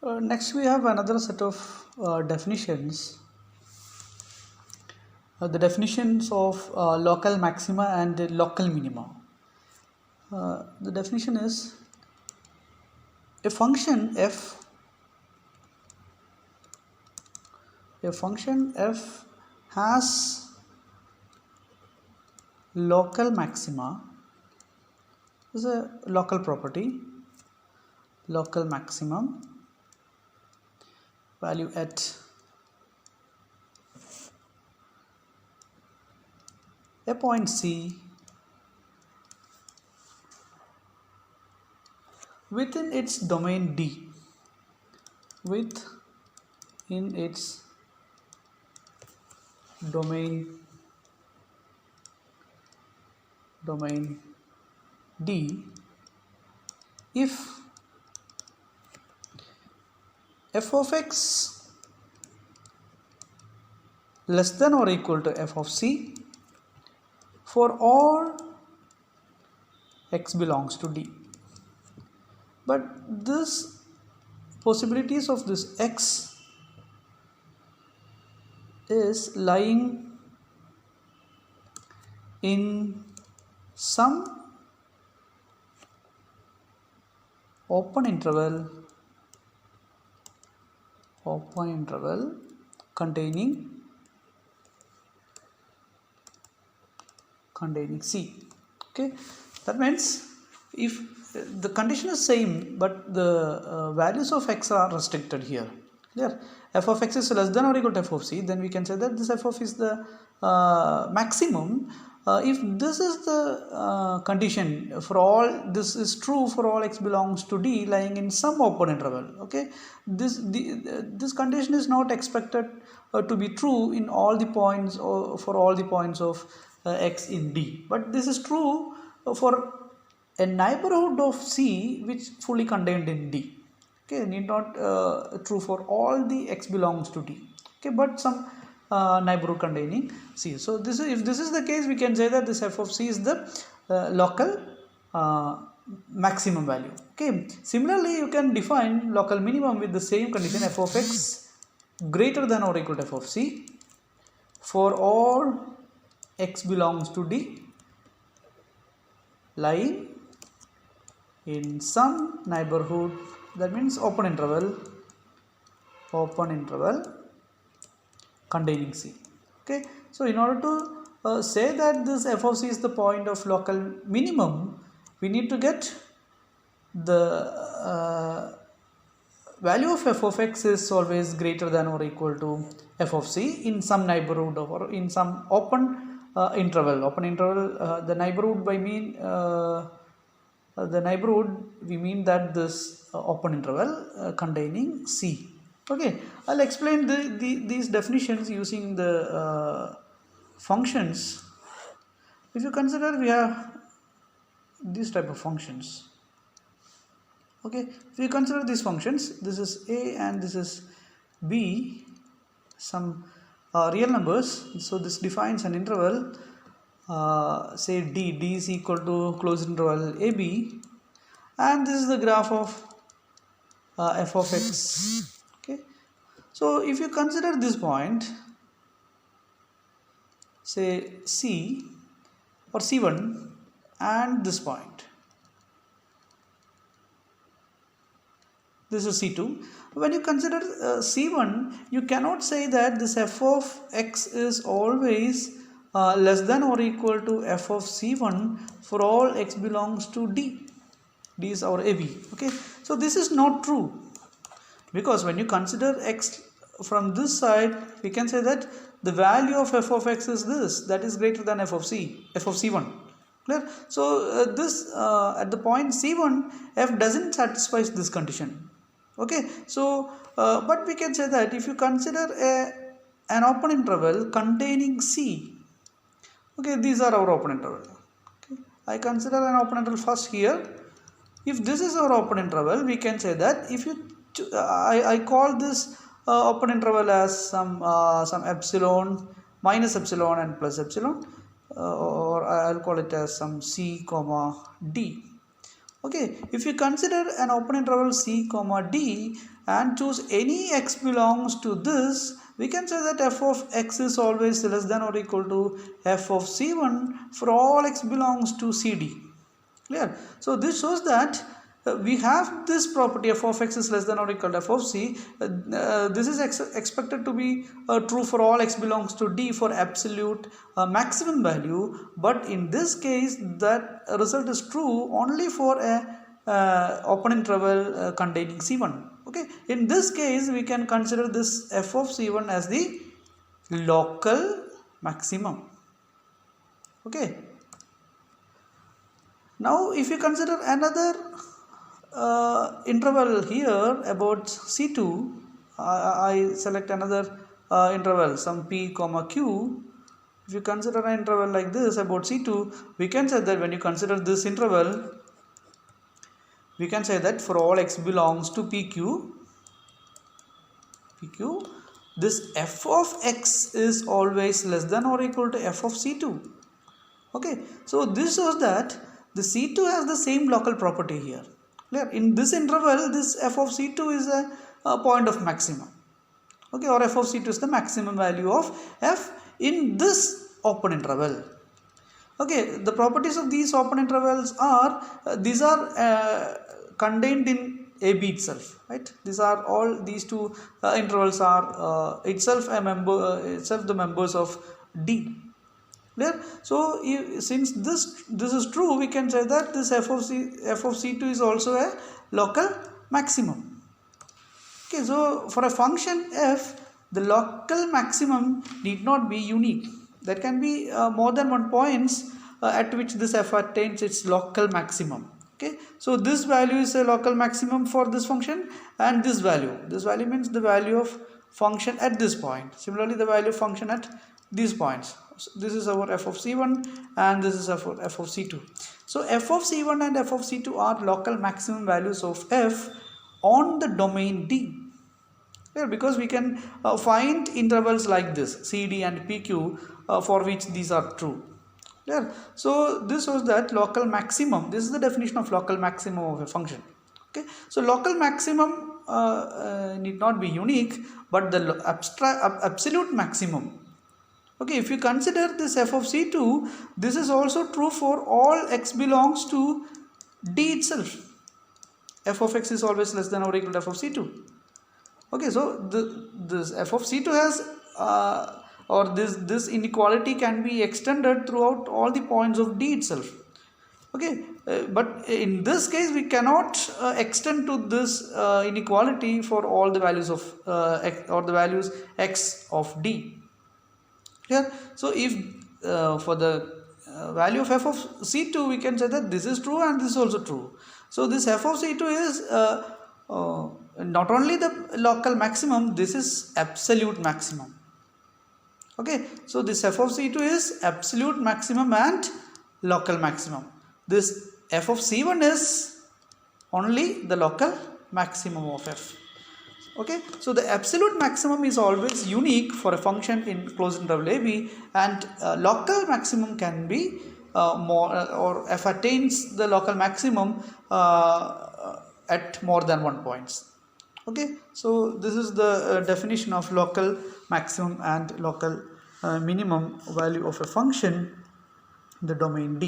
Next we have another set of definitions. The definitions of local maxima and local minima. The definition is a function f has local maxima, is a local property, local maximum value at a point C within its domain D, within its domain D, if f of x less than or equal to f of c for all x belongs to D. But this possibilities of this x is lying in some open interval containing C. Okay, that means if the condition is same but the values of x are restricted here, clear, f of x is less than or equal to f of c, then we can say that this f of is the maximum. If this is the condition for all, this is true for all x belongs to D lying in some open interval. Okay, this condition is not expected to be true in all the points or for all the points of x in D, but this is true for a neighborhood of C which fully contained in D. Okay, need not true for all the x belongs to D. Okay, but some neighborhood containing C. So this is, if this is the case, we can say that this f of C is the local maximum value. Okay, similarly you can define local minimum with the same condition, f of x greater than or equal to f of C for all x belongs to D lying in some neighborhood, that means open interval containing C. Okay, so in order to say that this f of C is the point of local minimum, we need to get the value of f of x is always greater than or equal to f of C in some neighborhood or in some open interval. The neighborhood by mean the neighborhood we mean that this open interval containing C. Okay, I'll explain these definitions using the functions. If you consider, we have these type of functions. Okay, if you consider these functions, this is a and this is b, some real numbers. So this defines an interval, say d is equal to closed interval ab, and this is the graph of f of x. Okay, so if you consider this point, say C or C1 and this point, this is C2. When you consider C1, you cannot say that this f of x is always less than or equal to f of C1 for all x belongs to D. D is our AB. Okay, so this is not true, because when you consider x from this side, we can say that the value of f of x is this, that is greater than f of C1. Clear? So this at the point C1, f doesn't satisfy this condition. Okay, so but we can say that if you consider an open interval containing C, okay, these are our open interval. Okay, I consider an open interval first here. If this is our open interval, we can say that if you I call this open interval as some epsilon, minus epsilon and plus epsilon, or I'll call it as some C comma D. Okay, if you consider an open interval c comma d and choose any x belongs to this, we can say that f of x is always less than or equal to f of c1 for all x belongs to cd. Clear? So this shows that we have this property f of x is less than or equal to f of c. This is expected to be true for all x belongs to d for absolute maximum value, but in this case that result is true only for a open interval containing c1. Okay, in this case we can consider this f of c1 as the local maximum. Okay. Now if you consider another interval here about C2, I select another interval, some p comma q. If you consider an interval like this about C2, we can say that when you consider this interval, we can say that for all x belongs to PQ, this f of x is always less than or equal to f of C2. Okay, so this shows that the C2 has the same local property here. Clear? In this interval, this f of C2 is a point of maximum. Okay, or f of C2 is the maximum value of f in this open interval. Okay, the properties of these open intervals are, these are contained in AB itself, right? These are all, these two intervals are itself the members of D. Clear? So since this is true, we can say that this f of c2 is also a local maximum. Okay, so for a function f, the local maximum need not be unique. There can be more than one points at which this f attains its local maximum. Okay, so this value is a local maximum for this function, and this value means the value of function at this point. Similarly, the value of function at these points. So this is our f of c1 and this is our f of c2. So f of c1 and f of c2 are local maximum values of f on the domain D. Yeah, because we can find intervals like this cd and pq for which these are true. Yeah. So this was that local maximum. This is the definition of local maximum of a function. Okay. So local maximum need not be unique, but the absolute maximum. Okay, if you consider this f of c2, this is also true for all x belongs to D itself. F of x is always less than or equal to f of c2. Okay, so this f of c2 has this inequality can be extended throughout all the points of D itself. Okay, but in this case we cannot extend to this inequality for all the values of x, or the values x of D. Clear? So if for the value of f of c2, we can say that this is true and this is also true. So this f of c2 is not only the local maximum, this is absolute maximum. Okay, so this f of c2 is absolute maximum and local maximum. This f of c1 is only the local maximum of f. Okay, so the absolute maximum is always unique for a function in closed interval AB, and local maximum can be or f attains the local maximum at more than one points. Okay, so this is the definition of local maximum and local minimum value of a function in the domain D.